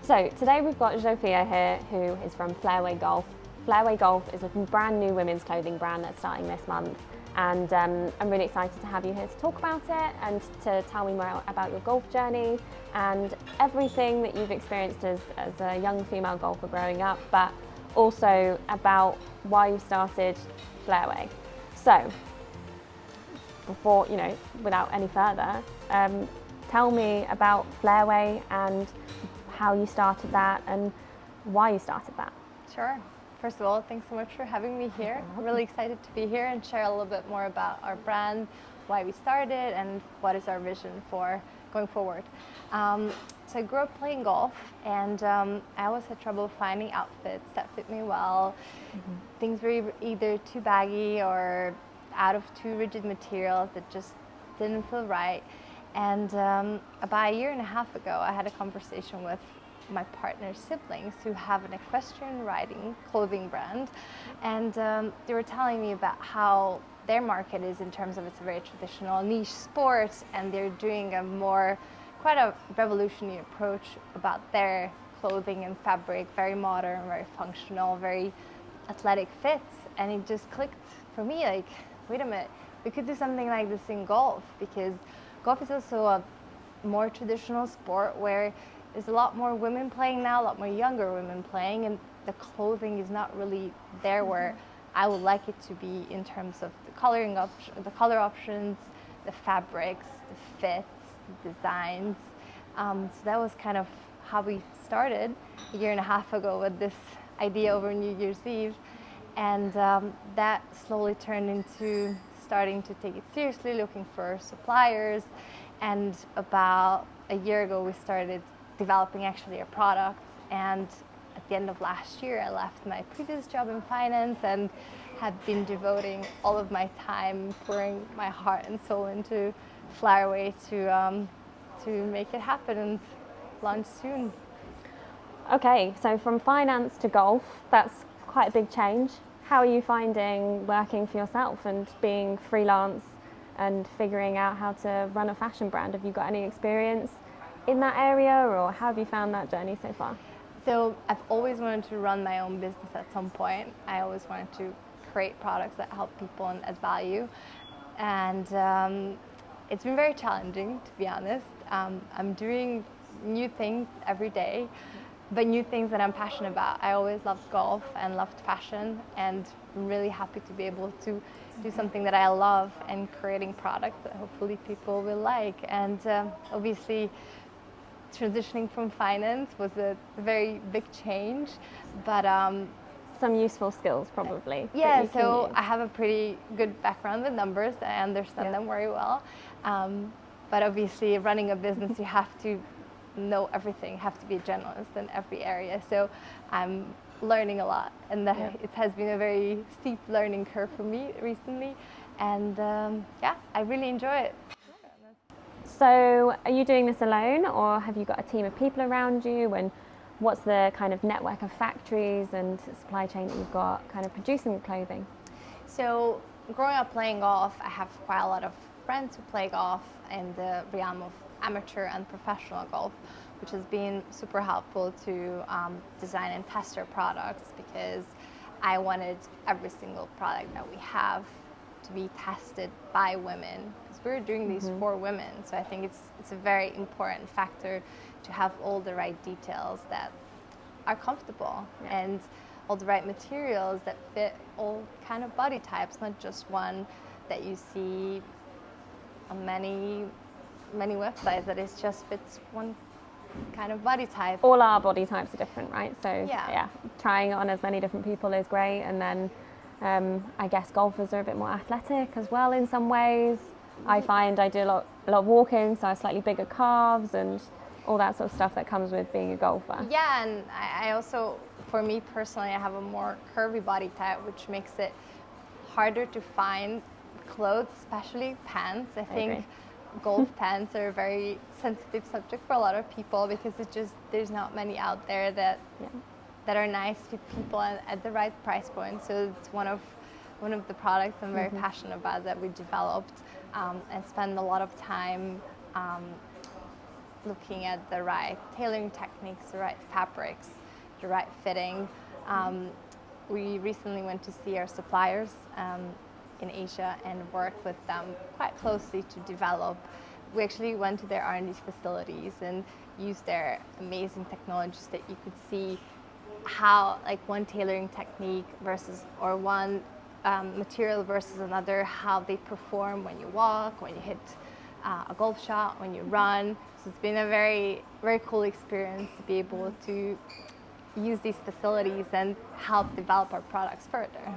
So today we've got Zsofia here, who is from Flairway Golf. Flairway Golf is a brand new women's clothing brand that's starting this month, and I'm really excited to have you here to talk about it and to tell me more about your golf journey and everything that you've experienced as a young female golfer growing up, but also about why you started Flairway. So before, without any further, tell me about Flairway and how you started that and why you started that. Sure. First of all, thanks so much for having me here. I'm really excited to be here and share a little bit more about our brand, why we started, and what is our vision for going forward. So I grew up playing golf, and I always had trouble finding outfits that fit me well. Things were either too baggy or out of too rigid materials that just didn't feel right. And about a year and a half ago, I had a conversation with my partner's siblings who have an equestrian riding clothing brand. And they were telling me about how their market is in terms of it's a very traditional niche sport, and they're doing quite a revolutionary approach about their clothing and fabric, very modern, very functional, very athletic fits. And it just clicked for me, like, wait a minute, we could do something like this in golf, because golf is also a more traditional sport where there's a lot more women playing now, a lot more younger women playing, and the clothing is not really there where I would like it to be in terms of the the color options, the fabrics, the fits, the designs. So that was kind of how we started a year and a half ago with this idea over New Year's Eve, and that slowly turned into starting to take it seriously, looking for suppliers, and about a year ago we started developing actually a product. And at the end of last year I left my previous job in finance and have been devoting all of my time, pouring my heart and soul into Flairway to make it happen and launch soon. Okay, so from finance to golf, that's quite a big change. How are you finding working for yourself and being freelance and figuring out how to run a fashion brand? Have you got any experience in that area, or how have you found that journey so far? So I've always wanted to run my own business at some point. I always wanted to create products that help people and add value. And it's been very challenging, to be honest. I'm doing new things every day, but new things that I'm passionate about. I always loved golf and loved fashion, and I'm really happy to be able to do something that I love and creating products that hopefully people will like. And obviously transitioning from finance was a very big change, but some useful skills probably. Yeah, so I have a pretty good background with numbers. I understand them very well. But obviously running a business, you have to know everything, have to be a generalist in every area. So I'm learning a lot, and it has been a very steep learning curve for me recently. And I really enjoy it. So are you doing this alone, or have you got a team of people around you, and what's the kind of network of factories and supply chain that you've got kind of producing the clothing? So growing up playing golf, I have quite a lot of friends who play golf in the realm of amateur and professional golf, which has been super helpful to design and test our products, because I wanted every single product that we have to be tested by women, because we're doing these for women. So I think it's a very important factor to have all the right details that are comfortable and all the right materials that fit all kind of body types, not just one that you see on many websites that it just fits one kind of body type. All our body types are different, right? So trying it on as many different people is great. And then I guess golfers are a bit more athletic as well in some ways. I find I do a lot of walking, so I have slightly bigger calves and all that sort of stuff that comes with being a golfer. Yeah, and I also, for me personally, I have a more curvy body type, which makes it harder to find clothes, especially pants. I think golf pants are a very sensitive subject for a lot of people, because there's not many out there that are nice fit people at the right price point. So it's one of the products I'm very passionate about that we developed and spend a lot of time looking at the right tailoring techniques, the right fabrics, the right fitting. We recently went to see our suppliers in Asia and worked with them quite closely to develop. We actually went to their R&D facilities and used their amazing technologies that you could see how like one tailoring technique versus or one material versus another, how they perform when you walk, when you hit a golf shot, when you run. So it's been a very, very cool experience to be able to use these facilities and help develop our products further.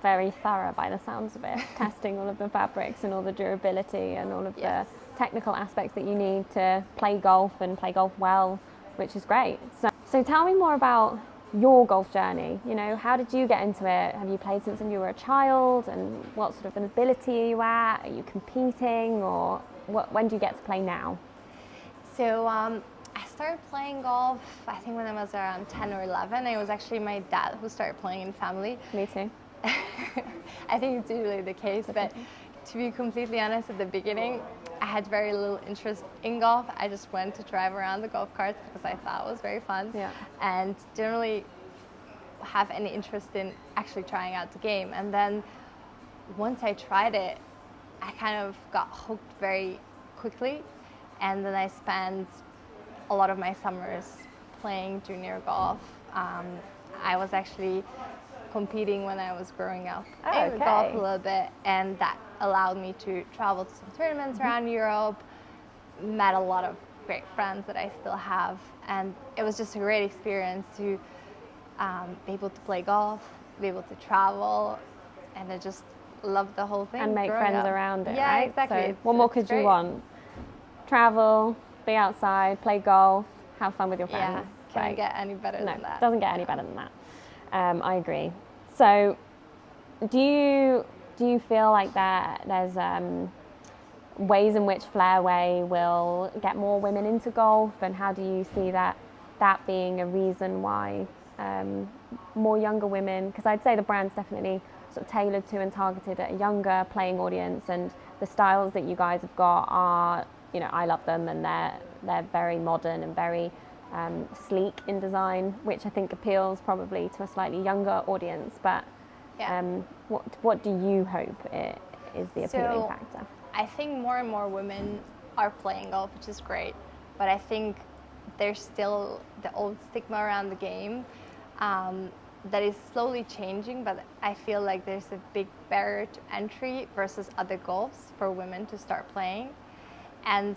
Very thorough by the sounds of it, testing all of the fabrics and all the durability and all of the technical aspects that you need to play golf and play golf well, which is great. So tell me more about your golf journey. You know, how did you get into it? Have you played since you were a child, and what sort of an ability are you at? Are you competing, or when do you get to play now? So I started playing golf, I think when I was around 10 or 11. It was actually my dad who started playing in family. Me too. I think it's usually the case, but to be completely honest, at the beginning, I had very little interest in golf. I just went to drive around the golf carts because I thought it was very fun, and didn't really have any interest in actually trying out the game. And then once I tried it, I kind of got hooked very quickly, and then I spent a lot of my summers playing junior golf. I was actually competing when I was growing up in golf a little bit, and that allowed me to travel to some tournaments around Europe, met a lot of great friends that I still have, and it was just a great experience to be able to play golf, be able to travel, and I just loved the whole thing. And make friends around it, yeah, right? exactly. So what more could you want? Travel, be outside, play golf, have fun with your friends. Yeah, can't get any better than that. Doesn't get any better than that. I agree. So do you feel like there's ways in which Flairway will get more women into golf, and how do you see that being a reason why more younger women, because I'd say the brand's definitely sort of tailored to and targeted at a younger playing audience, and the styles that you guys have got are, you know, I love them, and they're very modern and very sleek in design, which I think appeals probably to a slightly younger audience. But what do you hope is the appealing factor? I think more and more women are playing golf, which is great, but I think there's still the old stigma around the game that is slowly changing, but I feel like there's a big barrier to entry versus other golfs for women to start playing. And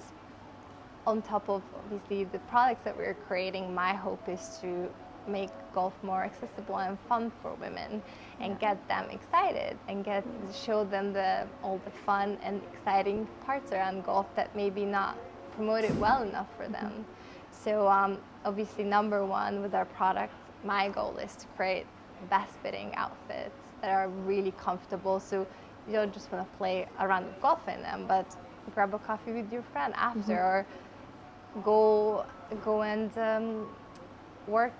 on top of obviously the products that we're creating, my hope is to make golf more accessible and fun for women, and get them excited and show them all the fun and exciting parts around golf that maybe not promoted well enough for them. So obviously, number one with our products, my goal is to create best fitting outfits that are really comfortable, so you don't just want to play a round of golf in them, but grab a coffee with your friend after, or go and work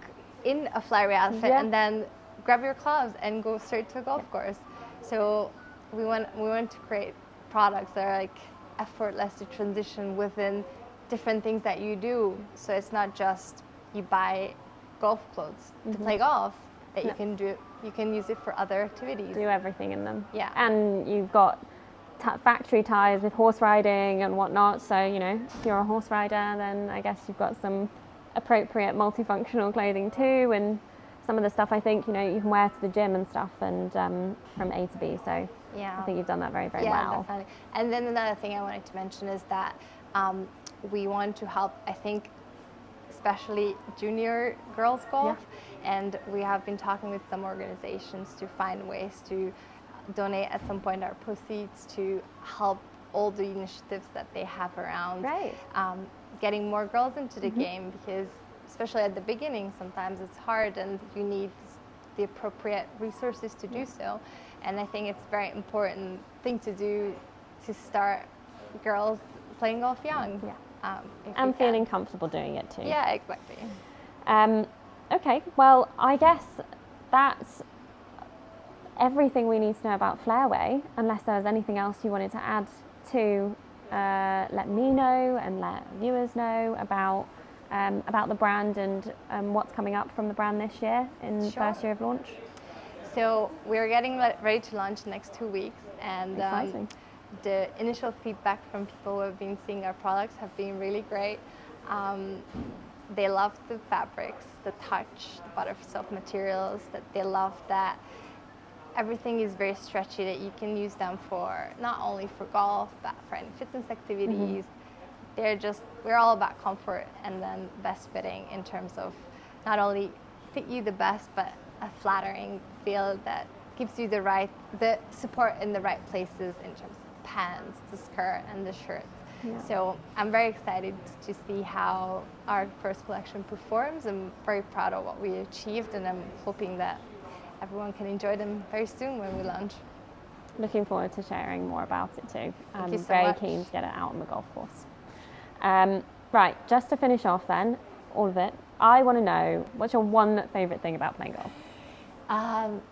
in a Flairway outfit, and then grab your clubs and go straight to a golf course. So we want to create products that are like effortless to transition within different things that you do. So it's not just you buy golf clothes to play golf, that you can do. You can use it for other activities. Do everything in them. Yeah. And you've got factory ties with horse riding and whatnot. So, you know, if you're a horse rider, then I guess you've got some appropriate multifunctional clothing too. And some of the stuff I think, you know, you can wear to the gym and stuff, and from A to B. So I think you've done that very, very well. Yeah, definitely. And then another thing I wanted to mention is that we want to help, I think, especially junior girls golf, and we have been talking with some organizations to find ways to donate at some point our proceeds to help all the initiatives that they have around getting more girls into the game, because especially at the beginning sometimes it's hard and you need the appropriate resources to do so. And I think it's a very important thing to do, to start girls playing golf young. And feeling comfortable doing it too. Yeah, exactly. Okay, well, I guess that's everything we need to know about Flairway, unless there was anything else you wanted to add to let me know and let viewers know about the brand and what's coming up from the brand this year in the first year of launch? So we're getting ready to launch in the next 2 weeks, and the initial feedback from people who have been seeing our products have been really great. They love the fabrics, the touch, the butter soft materials, that they love that everything is very stretchy, that you can use them for not only for golf, but for any fitness activities. We're all about comfort and then best fitting in terms of not only fit you the best, but a flattering feel that gives you the support in the right places in terms of the pants, the skirt, and the shirt. Yeah. So I'm very excited to see how our first collection performs. I'm very proud of what we achieved, and I'm hoping that everyone can enjoy them very soon when we launch. Looking forward to sharing more about it too. Thank you so very much. Keen to get it out on the golf course. Right, just to finish off then, all of it, I want to know, what's your one favourite thing about playing golf?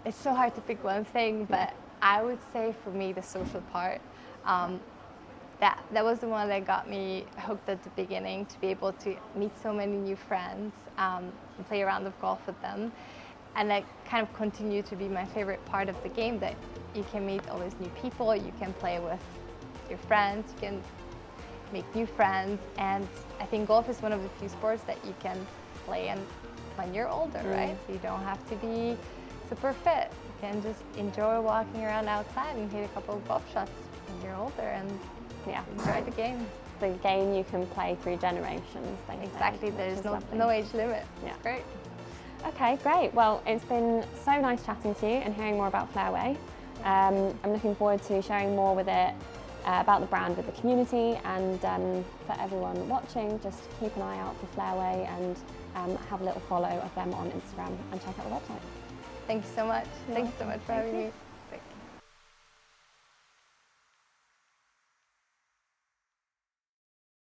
It's so hard to pick one thing, but I would say for me the social part. That was the one that got me hooked at the beginning, to be able to meet so many new friends and play a round of golf with them. And that kind of continued to be my favorite part of the game, that you can meet all these new people, you can play with your friends, you can make new friends. And I think golf is one of the few sports that you can play when you're older, right? So you don't have to be super fit. You can just enjoy walking around outside and hit a couple of golf shots when you're older and enjoy the game. The game you can play through generations. Exactly, there's no age limit. Yeah. It's great. Okay, great. Well, it's been so nice chatting to you and hearing more about Flairway. I'm looking forward to sharing more with it, about the brand with the community, and for everyone watching, just keep an eye out for Flairway and have a little follow of them on Instagram and check out the website. Thank you so much. Thanks so much for having me.